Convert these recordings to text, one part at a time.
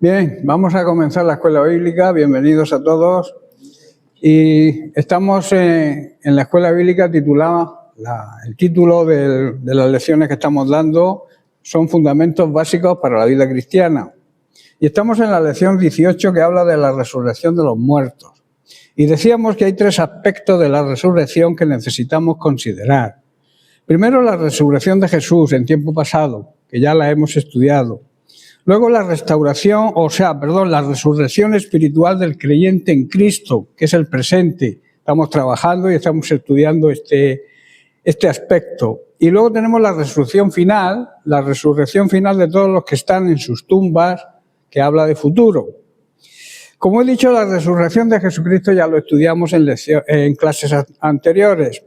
Bien, vamos a comenzar la escuela bíblica. Bienvenidos a todos. Y estamos en la escuela bíblica titulada, el título de las lecciones que estamos dando son Fundamentos Básicos para la Vida Cristiana. Y estamos en la lección 18 que habla de la resurrección de los muertos. Y decíamos que hay tres aspectos de la resurrección que necesitamos considerar. Primero, la resurrección de Jesús en tiempo pasado, que ya la hemos estudiado. Luego la la resurrección espiritual del creyente en Cristo, que es el presente. Estamos trabajando y estamos estudiando este aspecto. Y luego tenemos la resurrección final de todos los que están en sus tumbas, que habla de futuro. Como he dicho, la resurrección de Jesucristo ya lo estudiamos en clases anteriores.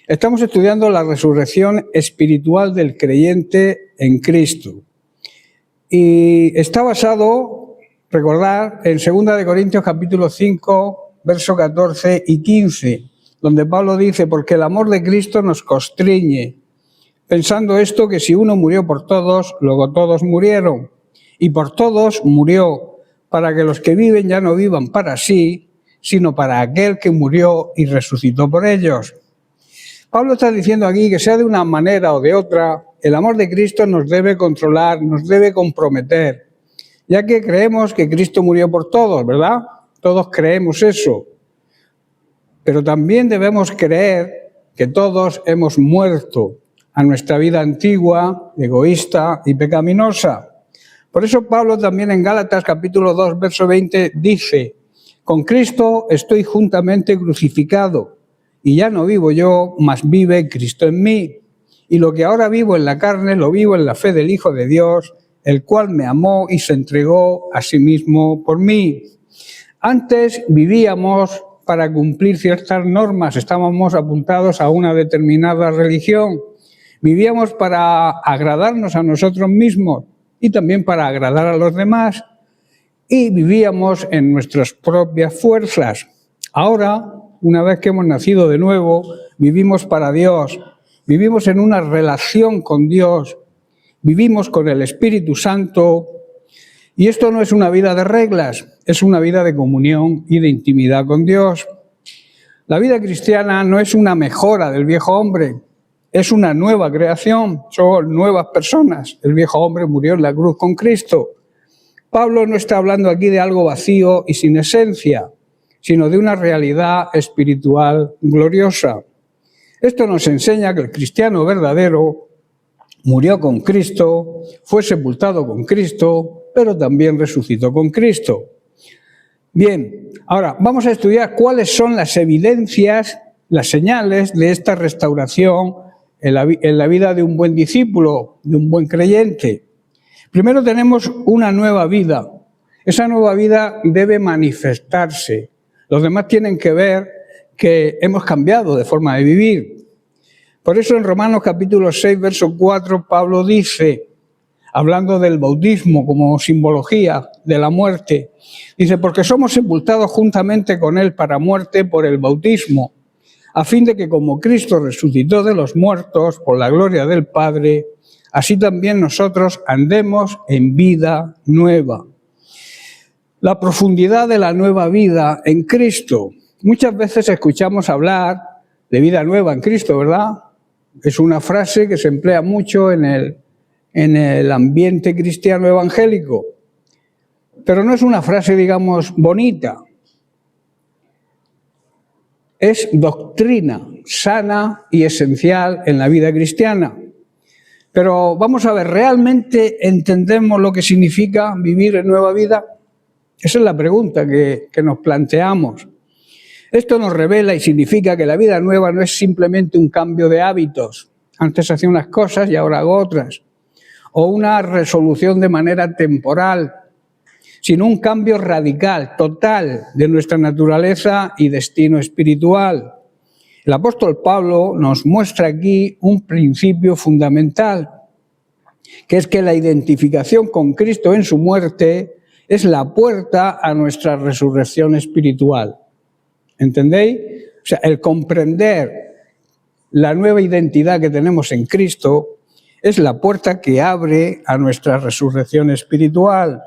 Estamos estudiando la resurrección espiritual del creyente en Cristo. Y está basado, recordar, en 2 Corintios capítulo 5, versos 14 y 15, donde Pablo dice: porque el amor de Cristo nos constriñe, pensando esto, que si uno murió por todos, luego todos murieron, y por todos murió, para que los que viven ya no vivan para sí, sino para aquel que murió y resucitó por ellos. Pablo está diciendo aquí que sea de una manera o de otra, el amor de Cristo nos debe controlar, nos debe comprometer, ya que creemos que Cristo murió por todos, ¿verdad? Todos creemos eso. Pero también debemos creer que todos hemos muerto a nuestra vida antigua, egoísta y pecaminosa. Por eso Pablo también en Gálatas capítulo 2, verso 20 dice: con Cristo estoy juntamente crucificado, y ya no vivo yo, mas vive Cristo en mí. Y lo que ahora vivo en la carne, lo vivo en la fe del Hijo de Dios, el cual me amó y se entregó a sí mismo por mí. Antes vivíamos para cumplir ciertas normas, estábamos apuntados a una determinada religión. Vivíamos para agradarnos a nosotros mismos y también para agradar a los demás. Y vivíamos en nuestras propias fuerzas. Ahora, una vez que hemos nacido de nuevo, vivimos para Dios. Vivimos en una relación con Dios, vivimos con el Espíritu Santo, y esto no es una vida de reglas, es una vida de comunión y de intimidad con Dios. La vida cristiana no es una mejora del viejo hombre, es una nueva creación, son nuevas personas. El viejo hombre murió en la cruz con Cristo. Pablo no está hablando aquí de algo vacío y sin esencia, sino de una realidad espiritual gloriosa. Esto nos enseña que el cristiano verdadero murió con Cristo, fue sepultado con Cristo, pero también resucitó con Cristo. Bien, ahora vamos a estudiar cuáles son las evidencias, las señales de esta restauración en la vida de un buen discípulo, de un buen creyente. Primero tenemos una nueva vida. Esa nueva vida debe manifestarse. Los demás tienen que ver que hemos cambiado de forma de vivir. Por eso en Romanos capítulo 6, verso 4, Pablo dice, hablando del bautismo como simbología de la muerte, dice: porque somos sepultados juntamente con él para muerte por el bautismo, a fin de que como Cristo resucitó de los muertos por la gloria del Padre, así también nosotros andemos en vida nueva. La profundidad de la nueva vida en Cristo. Muchas veces escuchamos hablar de vida nueva en Cristo, ¿verdad? Es una frase que se emplea mucho en el ambiente cristiano evangélico, pero no es una frase, digamos, bonita. Es doctrina sana y esencial en la vida cristiana. Pero vamos a ver, ¿realmente entendemos lo que significa vivir en nueva vida? Esa es la pregunta que nos planteamos. Esto nos revela y significa que la vida nueva no es simplemente un cambio de hábitos. Antes hacía unas cosas y ahora hago otras. O una resolución de manera temporal, sino un cambio radical, total, de nuestra naturaleza y destino espiritual. El apóstol Pablo nos muestra aquí un principio fundamental, que es que la identificación con Cristo en su muerte es la puerta a nuestra resurrección espiritual. ¿Entendéis? O sea, el comprender la nueva identidad que tenemos en Cristo es la puerta que abre a nuestra resurrección espiritual.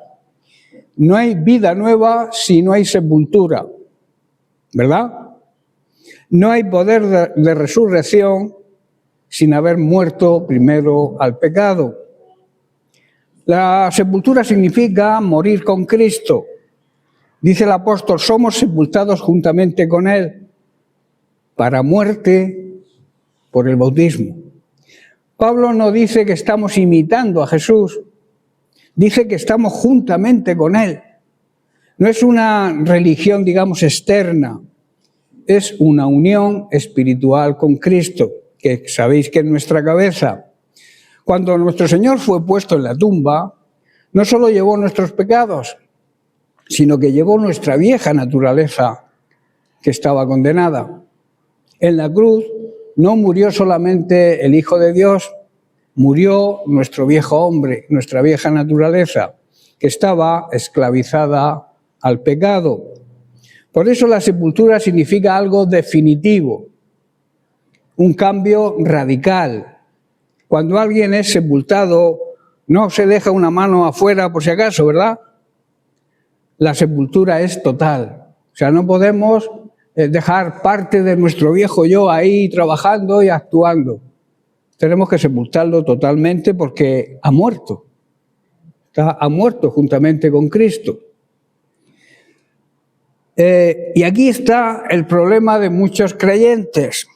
No hay vida nueva si no hay sepultura, ¿verdad? No hay poder de resurrección sin haber muerto primero al pecado. La sepultura significa morir con Cristo. Dice el apóstol, somos sepultados juntamente con Él para muerte por el bautismo. Pablo no dice que estamos imitando a Jesús, dice que estamos juntamente con Él. No es una religión, digamos, externa, es una unión espiritual con Cristo, que sabéis que es nuestra cabeza. Cuando nuestro Señor fue puesto en la tumba, no solo llevó nuestros pecados, sino que llevó nuestra vieja naturaleza que estaba condenada. En la cruz no murió solamente el Hijo de Dios, murió nuestro viejo hombre, nuestra vieja naturaleza, que estaba esclavizada al pecado. Por eso la sepultura significa algo definitivo, un cambio radical. Cuando alguien es sepultado, no se deja una mano afuera por si acaso, ¿verdad? La sepultura es total. O sea, no podemos dejar parte de nuestro viejo yo ahí trabajando y actuando. Tenemos que sepultarlo totalmente porque ha muerto. Ha muerto juntamente con Cristo. Y aquí está el problema de muchos creyentes.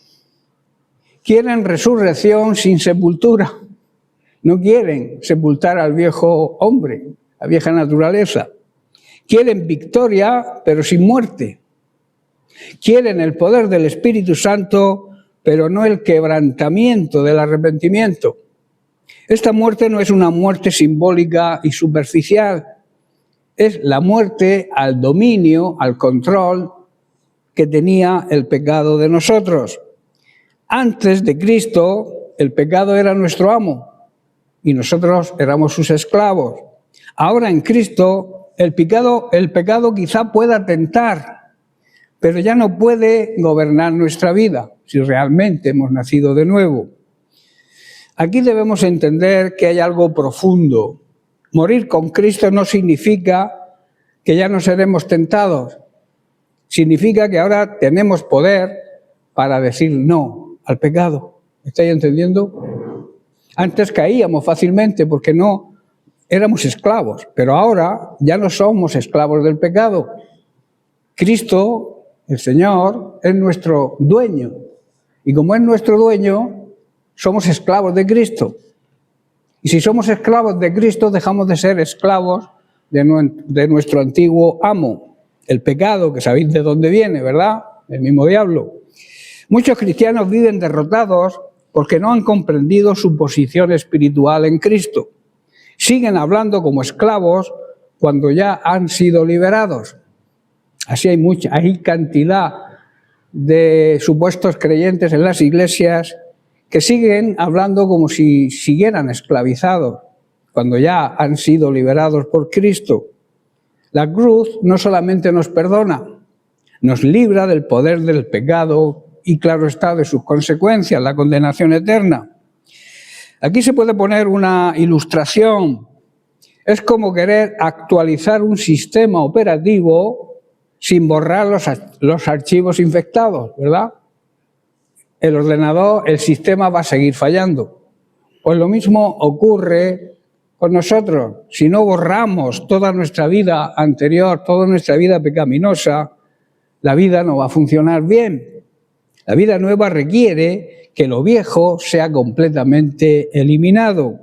Quieren resurrección sin sepultura. No quieren sepultar al viejo hombre, la vieja naturaleza. Quieren victoria, pero sin muerte. Quieren el poder del Espíritu Santo, pero no el quebrantamiento del arrepentimiento. Esta muerte no es una muerte simbólica y superficial. Es la muerte al dominio, al control que tenía el pecado de nosotros. Antes de Cristo, el pecado era nuestro amo y nosotros éramos sus esclavos. Ahora en Cristo, el pecado quizá pueda tentar, pero ya no puede gobernar nuestra vida si realmente hemos nacido de nuevo. Aquí debemos entender que hay algo profundo. Morir con Cristo no significa que ya no seremos tentados. Significa que ahora tenemos poder para decir no al pecado. ¿Estáis entendiendo? Antes caíamos fácilmente porque no éramos esclavos, pero ahora ya no somos esclavos del pecado. Cristo, el Señor, es nuestro dueño. Y como es nuestro dueño, somos esclavos de Cristo. Y si somos esclavos de Cristo, dejamos de ser esclavos de nuestro antiguo amo, el pecado, que sabéis de dónde viene, ¿verdad? El mismo diablo. Muchos cristianos viven derrotados porque no han comprendido su posición espiritual en Cristo. Siguen hablando como esclavos cuando ya han sido liberados. Así hay cantidad de supuestos creyentes en las iglesias que siguen hablando como si siguieran esclavizados cuando ya han sido liberados por Cristo. La cruz no solamente nos perdona, nos libra del poder del pecado y, claro está, de sus consecuencias, la condenación eterna. Aquí se puede poner una ilustración. Es como querer actualizar un sistema operativo sin borrar los archivos infectados, ¿verdad? El ordenador, el sistema va a seguir fallando. Pues lo mismo ocurre con nosotros. Si no borramos toda nuestra vida anterior, toda nuestra vida pecaminosa, la vida no va a funcionar bien. La vida nueva requiere que lo viejo sea completamente eliminado.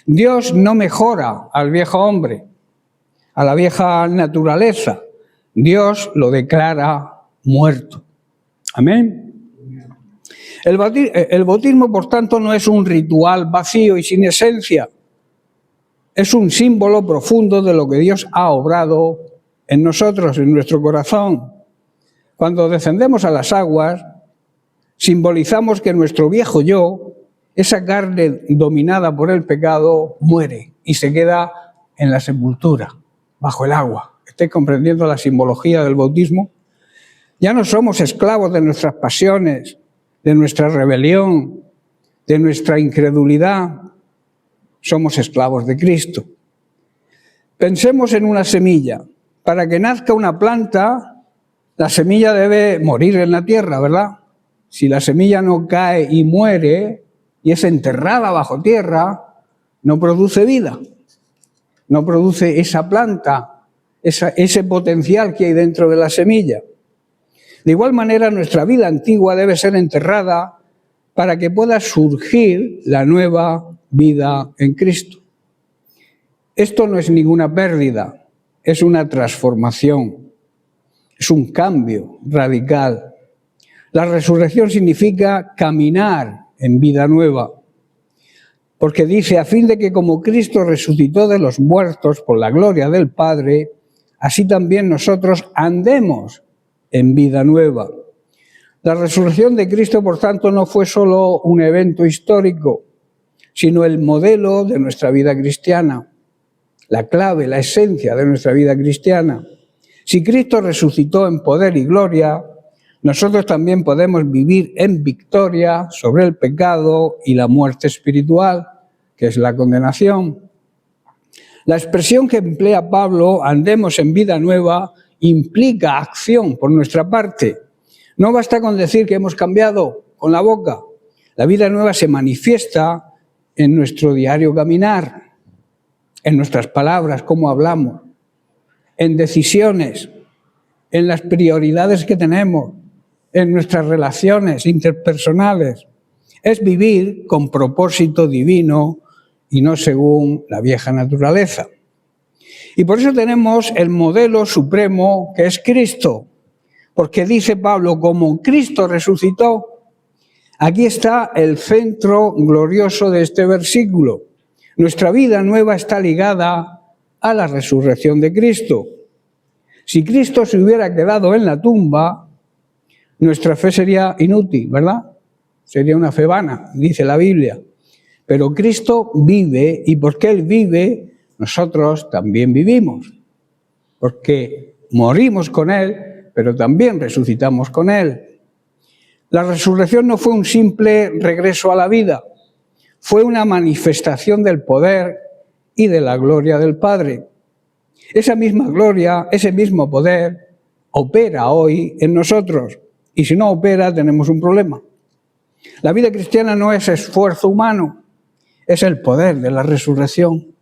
Dios no mejora al viejo hombre, a la vieja naturaleza. Dios lo declara muerto. Amén. El bautismo, por tanto, no es un ritual vacío y sin esencia. Es un símbolo profundo de lo que Dios ha obrado en nosotros, en nuestro corazón. Cuando descendemos a las aguas, simbolizamos que nuestro viejo yo, esa carne dominada por el pecado, muere y se queda en la sepultura, bajo el agua. ¿Estáis comprendiendo la simbología del bautismo? Ya no somos esclavos de nuestras pasiones, de nuestra rebelión, de nuestra incredulidad. Somos esclavos de Cristo. Pensemos en una semilla. Para que nazca una planta, la semilla debe morir en la tierra, ¿verdad? Si la semilla no cae y muere y es enterrada bajo tierra, no produce vida, no produce esa planta, ese potencial que hay dentro de la semilla. De igual manera, nuestra vida antigua debe ser enterrada para que pueda surgir la nueva vida en Cristo. Esto no es ninguna pérdida, es una transformación, es un cambio radical. La resurrección significa caminar en vida nueva, porque dice, a fin de que como Cristo resucitó de los muertos por la gloria del Padre, así también nosotros andemos en vida nueva. La resurrección de Cristo, por tanto, no fue solo un evento histórico, sino el modelo de nuestra vida cristiana, la clave, la esencia de nuestra vida cristiana. Si Cristo resucitó en poder y gloria, nosotros también podemos vivir en victoria sobre el pecado y la muerte espiritual, que es la condenación. La expresión que emplea Pablo, andemos en vida nueva, implica acción por nuestra parte. No basta con decir que hemos cambiado con la boca. La vida nueva se manifiesta en nuestro diario caminar, en nuestras palabras, cómo hablamos, en decisiones, en las prioridades que tenemos, en nuestras relaciones interpersonales. Es vivir con propósito divino y no según la vieja naturaleza. Y por eso tenemos el modelo supremo que es Cristo, porque dice Pablo, como Cristo resucitó, aquí está el centro glorioso de este versículo. Nuestra vida nueva está ligada a la resurrección de Cristo. Si Cristo se hubiera quedado en la tumba, nuestra fe sería inútil, ¿verdad? Sería una fe vana, dice la Biblia. Pero Cristo vive y porque Él vive, nosotros también vivimos. Porque morimos con Él, pero también resucitamos con Él. La resurrección no fue un simple regreso a la vida, fue una manifestación del poder y de la gloria del Padre. Esa misma gloria, ese mismo poder, opera hoy en nosotros. Y si no opera, tenemos un problema. La vida cristiana no es esfuerzo humano, es el poder de la resurrección.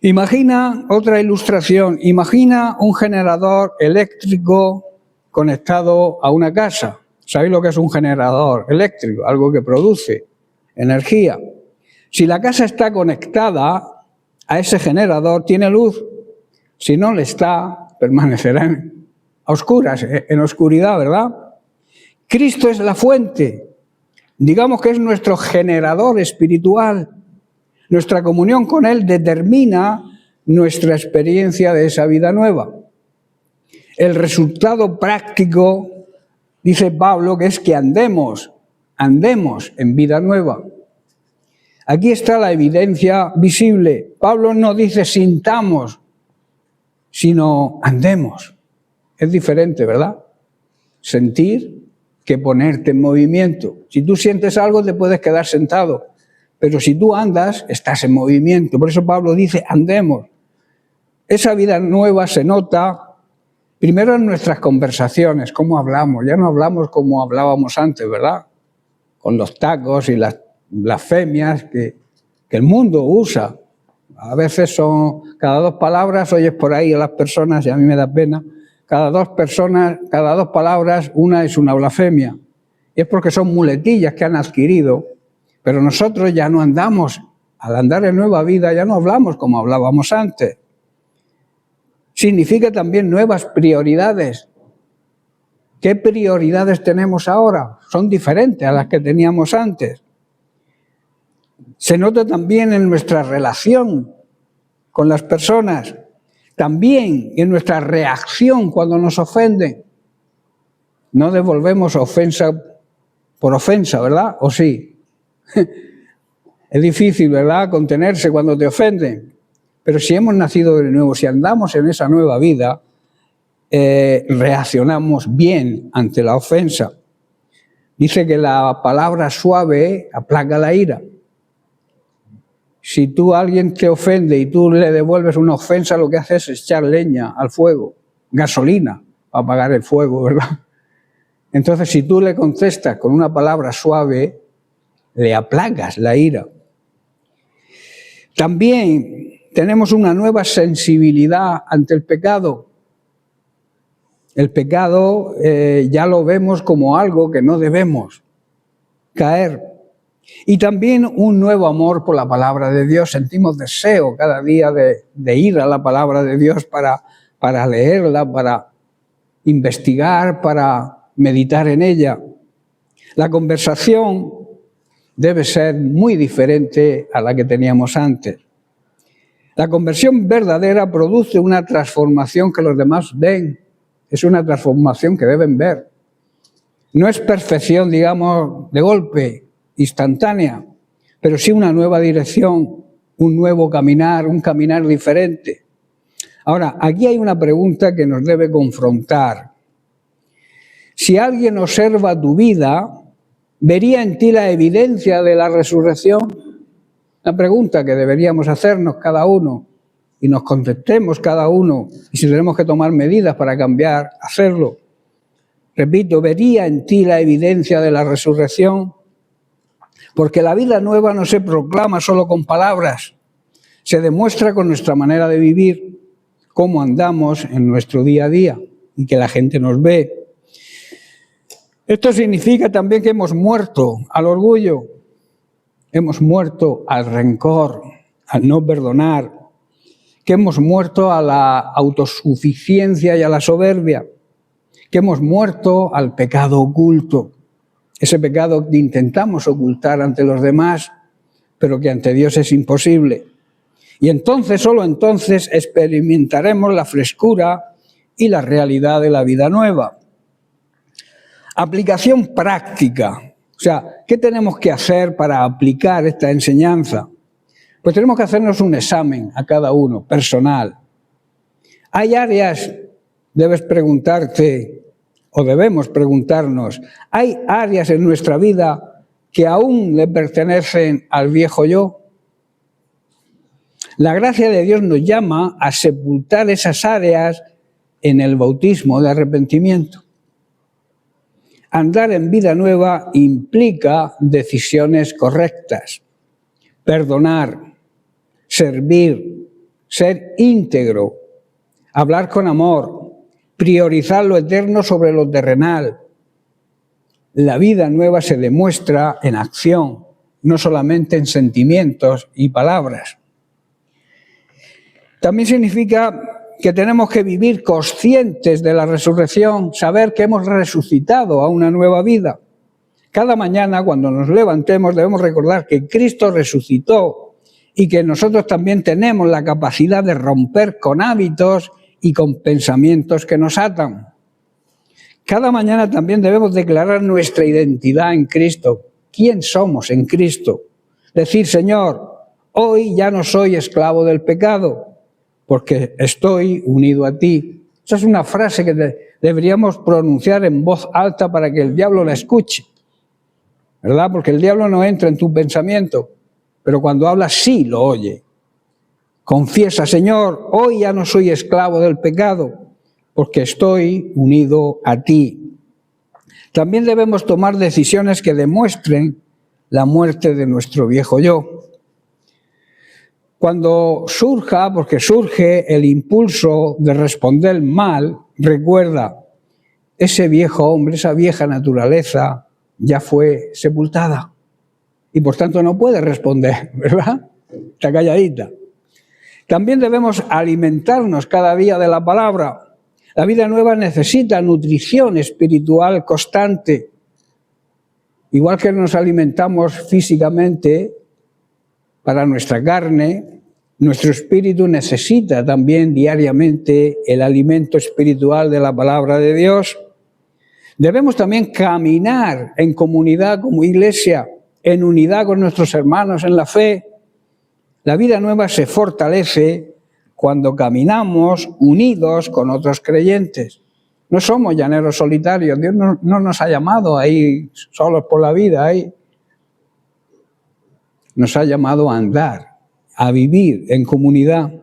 Imagina otra ilustración. Imagina un generador eléctrico conectado a una casa. ¿Sabéis lo que es un generador eléctrico? Algo que produce energía. Si la casa está conectada a ese generador, tiene luz. Si no le está, permanecerá a oscuras, en oscuridad, ¿verdad? Cristo es la fuente. Digamos que es nuestro generador espiritual. Nuestra comunión con Él determina nuestra experiencia de esa vida nueva. El resultado práctico, dice Pablo, que es que andemos en vida nueva. Aquí está la evidencia visible. Pablo no dice sintamos, sino andemos. Es diferente, ¿verdad? Sentir que ponerte en movimiento. Si tú sientes algo, te puedes quedar sentado. Pero si tú andas, estás en movimiento. Por eso Pablo dice, andemos. Esa vida nueva se nota primero en nuestras conversaciones, cómo hablamos. Ya no hablamos como hablábamos antes, ¿verdad? Con los tacos y las blasfemias que el mundo usa. A veces son cada 2 palabras, oyes por ahí a las personas, y a mí me da pena, cada dos palabras, una es una blasfemia. Y es porque son muletillas que han adquirido. Pero nosotros ya no andamos, al andar en nueva vida, ya no hablamos como hablábamos antes. Significa también nuevas prioridades. ¿Qué prioridades tenemos ahora? Son diferentes a las que teníamos antes. Se nota también en nuestra relación con las personas, también en nuestra reacción cuando nos ofenden. No devolvemos ofensa por ofensa, ¿verdad? ¿O sí? Es difícil, ¿verdad?, contenerse cuando te ofenden. Pero si hemos nacido de nuevo, si andamos en esa nueva vida, reaccionamos bien ante la ofensa. Dice que la palabra suave aplaca la ira. si tú alguien te ofende y tú le devuelves una ofensa, lo que haces es echar leña al fuego, gasolina para apagar el fuego, ¿verdad? Entonces, si tú le contestas con una palabra suave, le aplagas la ira. También tenemos una nueva sensibilidad ante el pecado. El pecado ya lo vemos como algo que no debemos caer. Y también un nuevo amor por la palabra de Dios. Sentimos deseo cada día de ir a la palabra de Dios para leerla, para investigar, para meditar en ella. La conversación debe ser muy diferente a la que teníamos antes. La conversión verdadera produce una transformación que los demás ven. Es una transformación que deben ver. No es perfección, digamos, de golpe, instantánea, pero sí una nueva dirección, un nuevo caminar, un caminar diferente. Ahora, aquí hay una pregunta que nos debe confrontar. Si alguien observa tu vida, ¿vería en ti la evidencia de la resurrección? Una pregunta que deberíamos hacernos cada uno y nos contestemos cada uno, y si tenemos que tomar medidas para cambiar, hacerlo. Repito, ¿vería en ti la evidencia de la resurrección? Porque la vida nueva no se proclama solo con palabras, se demuestra con nuestra manera de vivir, cómo andamos en nuestro día a día y que la gente nos ve. Esto significa también que hemos muerto al orgullo, hemos muerto al rencor, al no perdonar, que hemos muerto a la autosuficiencia y a la soberbia, que hemos muerto al pecado oculto, ese pecado que intentamos ocultar ante los demás, pero que ante Dios es imposible. Y entonces, solo entonces, experimentaremos la frescura y la realidad de la vida nueva. Aplicación práctica. O sea, ¿qué tenemos que hacer para aplicar esta enseñanza? Pues tenemos que hacernos un examen a cada uno, personal. Hay áreas, debes preguntarte, o debemos preguntarnos, ¿hay áreas en nuestra vida que aún le pertenecen al viejo yo? La gracia de Dios nos llama a sepultar esas áreas en el bautismo de arrepentimiento. Andar en vida nueva implica decisiones correctas, perdonar, servir, ser íntegro, hablar con amor, priorizar lo eterno sobre lo terrenal. La vida nueva se demuestra en acción, no solamente en sentimientos y palabras. También significa que tenemos que vivir conscientes de la resurrección, saber que hemos resucitado a una nueva vida. Cada mañana, cuando nos levantemos, debemos recordar que Cristo resucitó y que nosotros también tenemos la capacidad de romper con hábitos y con pensamientos que nos atan. Cada mañana también debemos declarar nuestra identidad en Cristo. ¿Quién somos en Cristo? Decir, Señor, hoy ya no soy esclavo del pecado, porque estoy unido a ti. Esa es una frase que deberíamos pronunciar en voz alta para que el diablo la escuche, ¿verdad? Porque el diablo no entra en tu pensamiento, pero cuando hablas sí lo oye. Confiesa, Señor, hoy ya no soy esclavo del pecado, porque estoy unido a ti. También debemos tomar decisiones que demuestren la muerte de nuestro viejo yo. Cuando surja, porque surge el impulso de responder mal, recuerda, ese viejo hombre, esa vieja naturaleza ya fue sepultada y por tanto no puede responder, ¿verdad? Está calladita. También debemos alimentarnos cada día de la palabra. La vida nueva necesita nutrición espiritual constante. Igual que nos alimentamos físicamente para nuestra carne, nuestro espíritu necesita también diariamente el alimento espiritual de la palabra de Dios. Debemos también caminar en comunidad como iglesia, en unidad con nuestros hermanos en la fe. La vida nueva se fortalece cuando caminamos unidos con otros creyentes. No somos llaneros solitarios. Dios no nos ha llamado ahí solos por la vida. Nos ha llamado a andar a vivir en comunidad.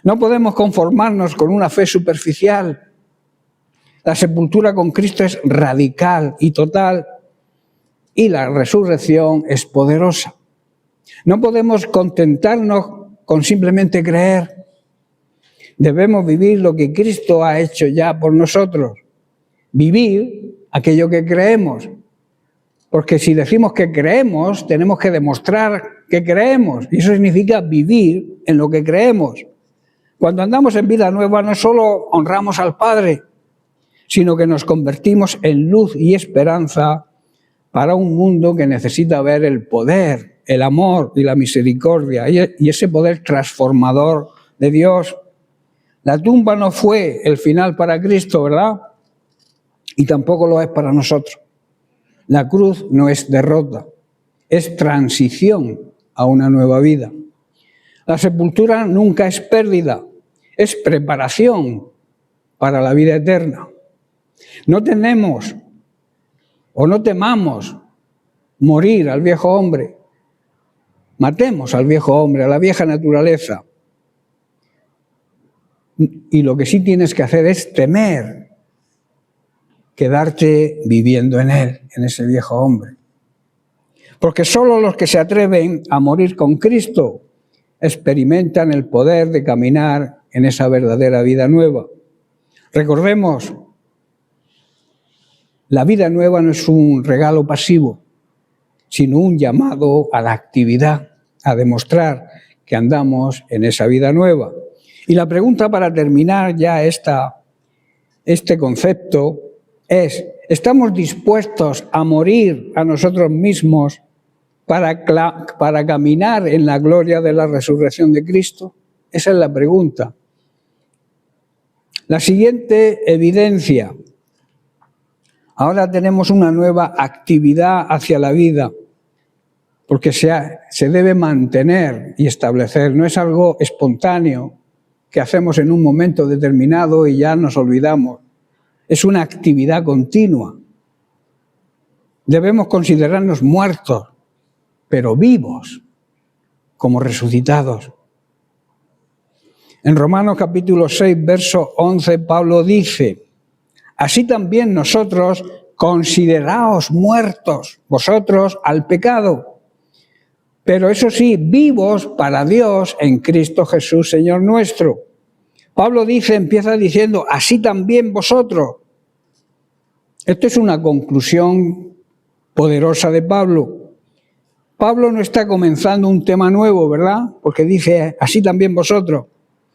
No podemos conformarnos con una fe superficial. La sepultura con Cristo es radical y total, y la resurrección es poderosa. No podemos contentarnos con simplemente creer. Debemos vivir lo que Cristo ha hecho ya por nosotros. Vivir aquello que creemos. Porque si decimos que creemos, tenemos que demostrar que creemos. Y eso significa vivir en lo que creemos. Cuando andamos en vida nueva, no solo honramos al Padre, sino que nos convertimos en luz y esperanza para un mundo que necesita ver el poder, el amor y la misericordia y ese poder transformador de Dios. La tumba no fue el final para Cristo, ¿verdad? Y tampoco lo es para nosotros. La cruz no es derrota, es transición a una nueva vida. La sepultura nunca es pérdida, es preparación para la vida eterna. No tenemos o no temamos morir al viejo hombre. Matemos al viejo hombre, a la vieja naturaleza. Y lo que sí tienes que hacer es temer quedarte viviendo en él, en ese viejo hombre. Porque solo los que se atreven a morir con Cristo experimentan el poder de caminar en esa verdadera vida nueva. Recordemos, la vida nueva no es un regalo pasivo, sino un llamado a la actividad, a demostrar que andamos en esa vida nueva. Y la pregunta para terminar ya este concepto es, ¿estamos dispuestos a morir a nosotros mismos para caminar en la gloria de la resurrección de Cristo? Esa es la pregunta. La siguiente evidencia. Ahora tenemos una nueva actividad hacia la vida, porque se debe mantener y establecer. No es algo espontáneo que hacemos en un momento determinado y ya nos olvidamos. Es una actividad continua. Debemos considerarnos muertos, pero vivos, como resucitados. En Romanos capítulo 6, verso 11, Pablo dice: así también nosotros, consideraos muertos, vosotros, al pecado, pero eso sí, vivos para Dios en Cristo Jesús, Señor nuestro. Pablo empieza diciendo, así también vosotros. Esto es una conclusión poderosa de Pablo. Pablo no está comenzando un tema nuevo, ¿verdad? Porque dice, así también vosotros.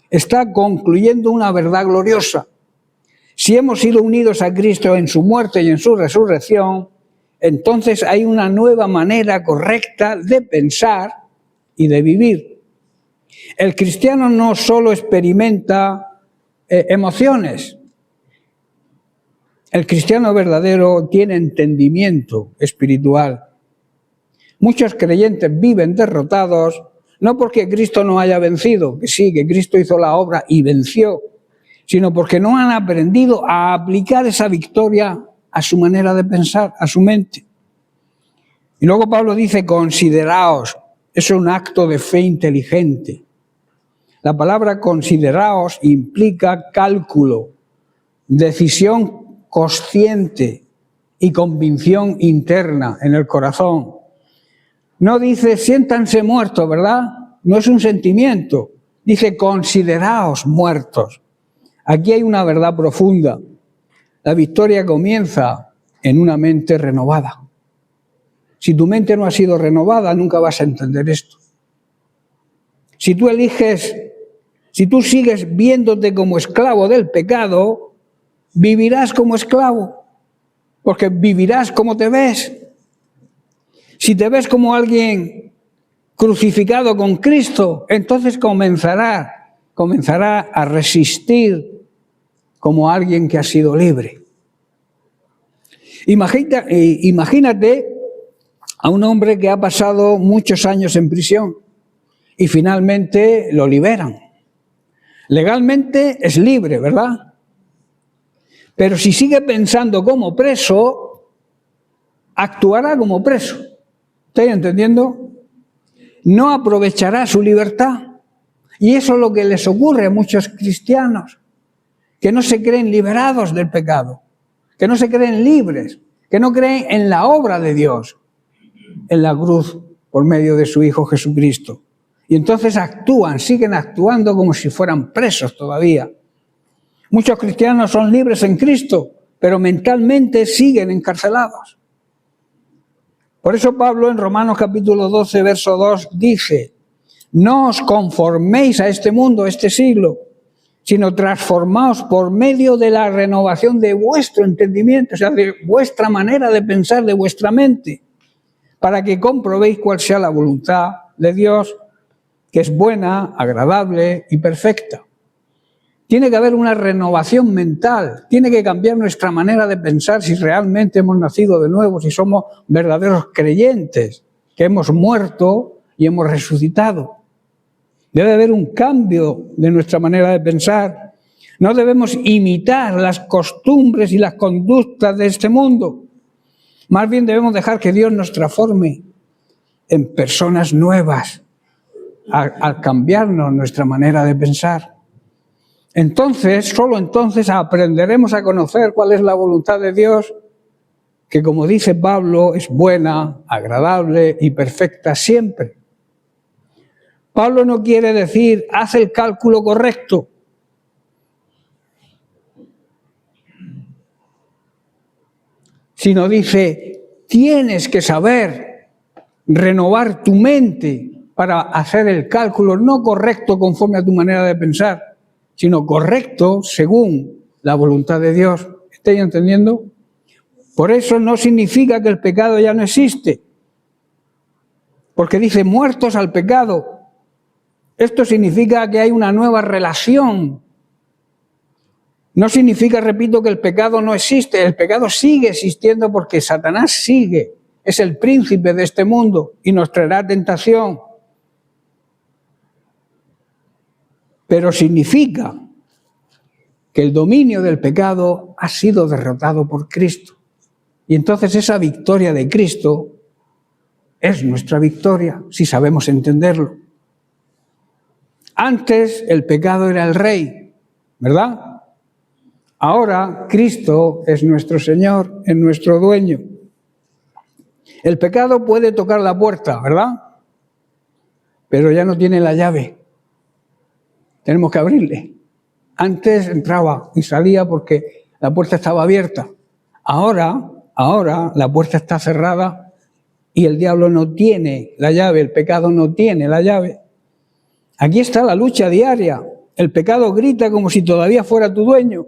Está concluyendo una verdad gloriosa. Si hemos sido unidos a Cristo en su muerte y en su resurrección, entonces hay una nueva manera correcta de pensar y de vivir. El cristiano no solo experimenta emociones. El cristiano verdadero tiene entendimiento espiritual. Muchos creyentes viven derrotados, no porque Cristo no haya vencido, que sí, que Cristo hizo la obra y venció, sino porque no han aprendido a aplicar esa victoria a su manera de pensar, a su mente. Y luego Pablo dice, consideraos, es un acto de fe inteligente. La palabra consideraos implica cálculo, decisión consciente y convicción interna en el corazón. No dice, siéntanse muertos, ¿verdad? No es un sentimiento. Dice, consideraos muertos. Aquí hay una verdad profunda. La victoria comienza en una mente renovada. Si tu mente no ha sido renovada, nunca vas a entender esto. Si tú sigues viéndote como esclavo del pecado, vivirás como esclavo, porque vivirás como te ves. Si te ves como alguien crucificado con Cristo, entonces comenzará a resistir como alguien que ha sido libre. Imagínate a un hombre que ha pasado muchos años en prisión y finalmente lo liberan. Legalmente es libre, ¿verdad? Pero si sigue pensando como preso, actuará como preso. ¿Estáis entendiendo? no aprovechará su libertad. Y eso es lo que les ocurre a muchos cristianos, que no se creen liberados del pecado, que no se creen libres, que no creen en la obra de Dios, en la cruz por medio de su Hijo Jesucristo. Y entonces siguen actuando como si fueran presos todavía. Muchos cristianos son libres en Cristo, pero mentalmente siguen encarcelados. Por eso Pablo en Romanos capítulo 12, verso 2 dice: no os conforméis a este mundo, a este siglo, sino transformaos por medio de la renovación de vuestro entendimiento, o sea, de vuestra manera de pensar, de vuestra mente, para que comprobéis cuál sea la voluntad de Dios, que es buena, agradable y perfecta. Tiene que haber una renovación mental, tiene que cambiar nuestra manera de pensar si realmente hemos nacido de nuevo, si somos verdaderos creyentes, que hemos muerto y hemos resucitado. Debe haber un cambio de nuestra manera de pensar. No debemos imitar las costumbres y las conductas de este mundo. Más bien debemos dejar que Dios nos transforme en personas nuevas al cambiarnos nuestra manera de pensar. Entonces, solo entonces aprenderemos a conocer cuál es la voluntad de Dios, que como dice Pablo, es buena, agradable y perfecta siempre. Pablo no quiere decir, haz el cálculo correcto. Sino dice, tienes que saber renovar tu mente para hacer el cálculo no correcto conforme a tu manera de pensar, sino correcto según la voluntad de Dios. ¿Estáis entendiendo? Por eso no significa que el pecado ya no existe, porque dice muertos al pecado. Esto significa que hay una nueva relación. No significa, repito, que el pecado no existe. El pecado sigue existiendo porque Satanás sigue. Es el príncipe de este mundo y nos traerá tentación. Pero significa que el dominio del pecado ha sido derrotado por Cristo. Y entonces esa victoria de Cristo es nuestra victoria, si sabemos entenderlo. Antes el pecado era el rey, ¿verdad? Ahora Cristo es nuestro Señor, es nuestro dueño. El pecado puede tocar la puerta, ¿verdad? Pero ya no tiene la llave. Tenemos que abrirle. Antes entraba y salía porque la puerta estaba abierta. Ahora la puerta está cerrada y el diablo no tiene la llave, el pecado no tiene la llave. Aquí está la lucha diaria. El pecado grita como si todavía fuera tu dueño.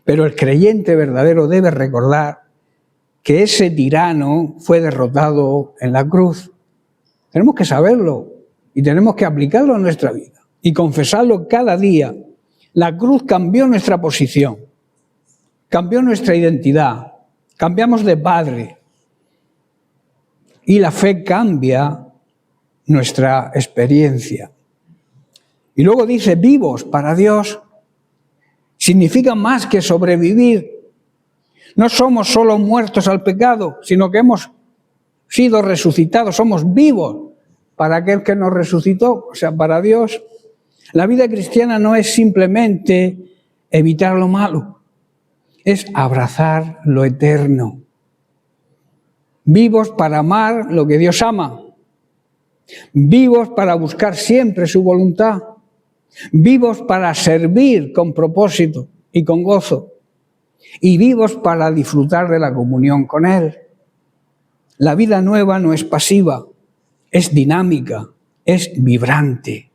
Pero el creyente verdadero debe recordar que ese tirano fue derrotado en la cruz. Tenemos que saberlo y tenemos que aplicarlo en nuestra vida y confesarlo cada día. La cruz cambió nuestra posición, cambió nuestra identidad, cambiamos de padre y la fe cambia nuestra experiencia. Y luego dice, vivos para Dios, significa más que sobrevivir. No somos solo muertos al pecado, sino que hemos sido resucitados, somos vivos para aquel que nos resucitó, o sea, para Dios. La vida cristiana no es simplemente evitar lo malo, es abrazar lo eterno. Vivos para amar lo que Dios ama. Vivos para buscar siempre su voluntad. Vivos para servir con propósito y con gozo. Y vivos para disfrutar de la comunión con Él. La vida nueva no es pasiva, es dinámica, es vibrante.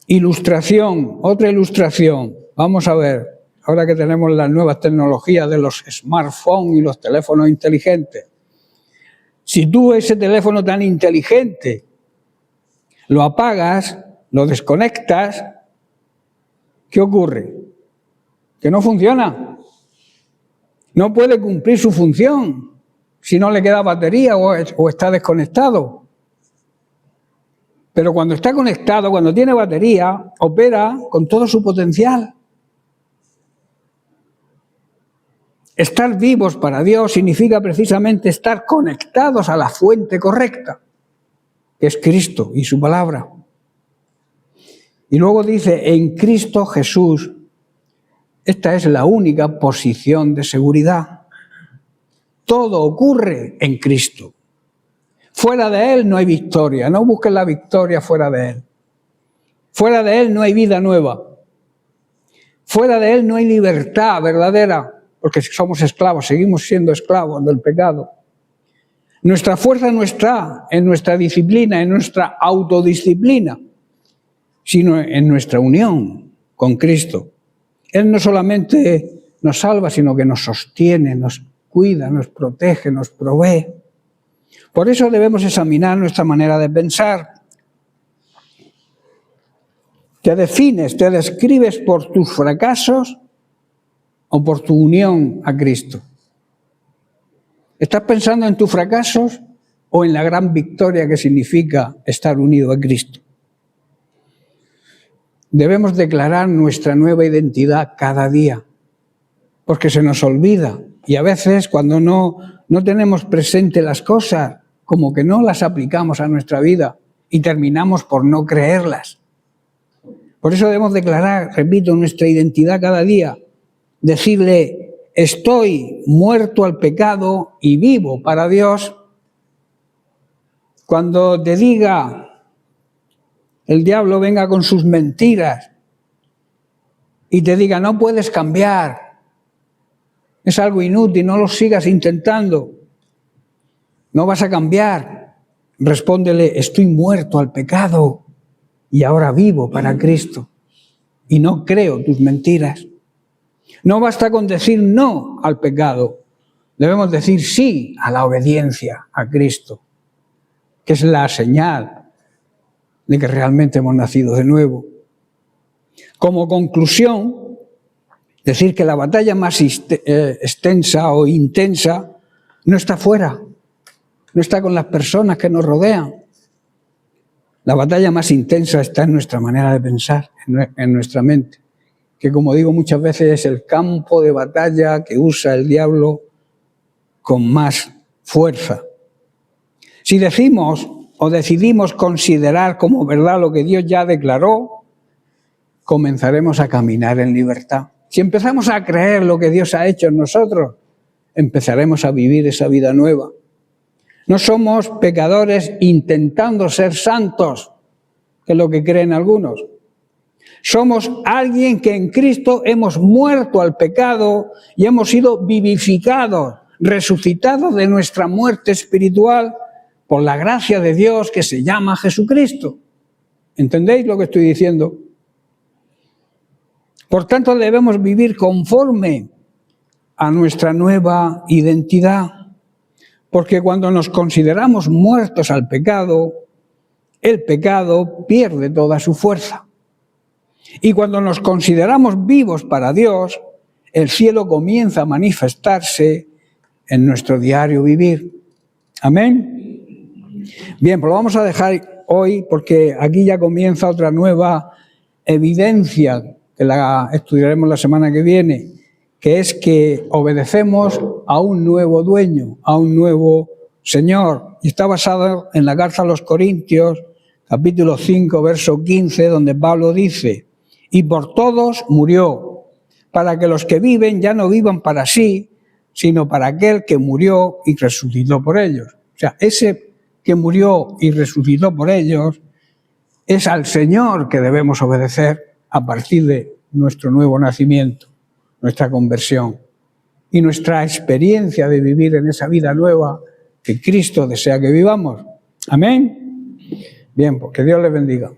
Ilustración, otra ilustración. Vamos a ver, ahora que tenemos las nuevas tecnologías de los smartphones y los teléfonos inteligentes. Si tú ese teléfono tan inteligente lo apagas, lo desconectas, ¿qué ocurre? Que no funciona. No puede cumplir su función si no le queda batería o está desconectado. Pero cuando está conectado, cuando tiene batería, opera con todo su potencial. Estar vivos para Dios significa precisamente estar conectados a la fuente correcta, que es Cristo y su palabra. Y luego dice, en Cristo Jesús, esta es la única posición de seguridad. Todo ocurre en Cristo. Fuera de Él no hay victoria, no busques la victoria fuera de Él. Fuera de Él no hay vida nueva. Fuera de Él no hay libertad verdadera, porque somos esclavos, seguimos siendo esclavos del pecado. Nuestra fuerza no está en nuestra disciplina, en nuestra autodisciplina, sino en nuestra unión con Cristo. Él no solamente nos salva, sino que nos sostiene, nos cuida, nos protege, nos provee. Por eso debemos examinar nuestra manera de pensar. ¿Te defines, te describes por tus fracasos o por tu unión a Cristo? ¿Estás pensando en tus fracasos o en la gran victoria que significa estar unido a Cristo? Debemos declarar nuestra nueva identidad cada día, porque se nos olvida. Y a veces cuando no tenemos presente las cosas, como que no las aplicamos a nuestra vida y terminamos por no creerlas. Por eso debemos declarar, repito, nuestra identidad cada día. Decirle, estoy muerto al pecado y vivo para Dios. Cuando te diga el diablo venga con sus mentiras y te diga, no puedes cambiar, es algo inútil, no lo sigas intentando, no vas a cambiar. Respóndele, estoy muerto al pecado y ahora vivo para Cristo y no creo tus mentiras. No basta con decir no al pecado, debemos decir sí a la obediencia a Cristo, que es la señal de que realmente hemos nacido de nuevo. Como conclusión, decir que la batalla más extensa o intensa no está fuera, no está con las personas que nos rodean. La batalla más intensa está en nuestra manera de pensar, en nuestra mente, que como digo muchas veces es el campo de batalla que usa el diablo con más fuerza. Si decimos o decidimos considerar como verdad lo que Dios ya declaró, comenzaremos a caminar en libertad. Si empezamos a creer lo que Dios ha hecho en nosotros, empezaremos a vivir esa vida nueva. No somos pecadores intentando ser santos, que es lo que creen algunos. Somos alguien que en Cristo hemos muerto al pecado y hemos sido vivificados, resucitados de nuestra muerte espiritual por la gracia de Dios que se llama Jesucristo. ¿Entendéis lo que estoy diciendo? Por tanto, debemos vivir conforme a nuestra nueva identidad, porque cuando nos consideramos muertos al pecado, el pecado pierde toda su fuerza. Y cuando nos consideramos vivos para Dios, el cielo comienza a manifestarse en nuestro diario vivir. Amén. Bien, pues lo vamos a dejar hoy porque aquí ya comienza otra nueva evidencia que la estudiaremos la semana que viene, que es que obedecemos a un nuevo dueño, a un nuevo Señor. Y está basado en la carta a los Corintios, capítulo 5, verso 15, donde Pablo dice, y por todos murió, para que los que viven ya no vivan para sí, sino para aquel que murió y resucitó por ellos. O sea, ese que murió y resucitó por ellos es al Señor que debemos obedecer a partir de nuestro nuevo nacimiento, nuestra conversión y nuestra experiencia de vivir en esa vida nueva que Cristo desea que vivamos. Amén. Bien, pues que Dios les bendiga.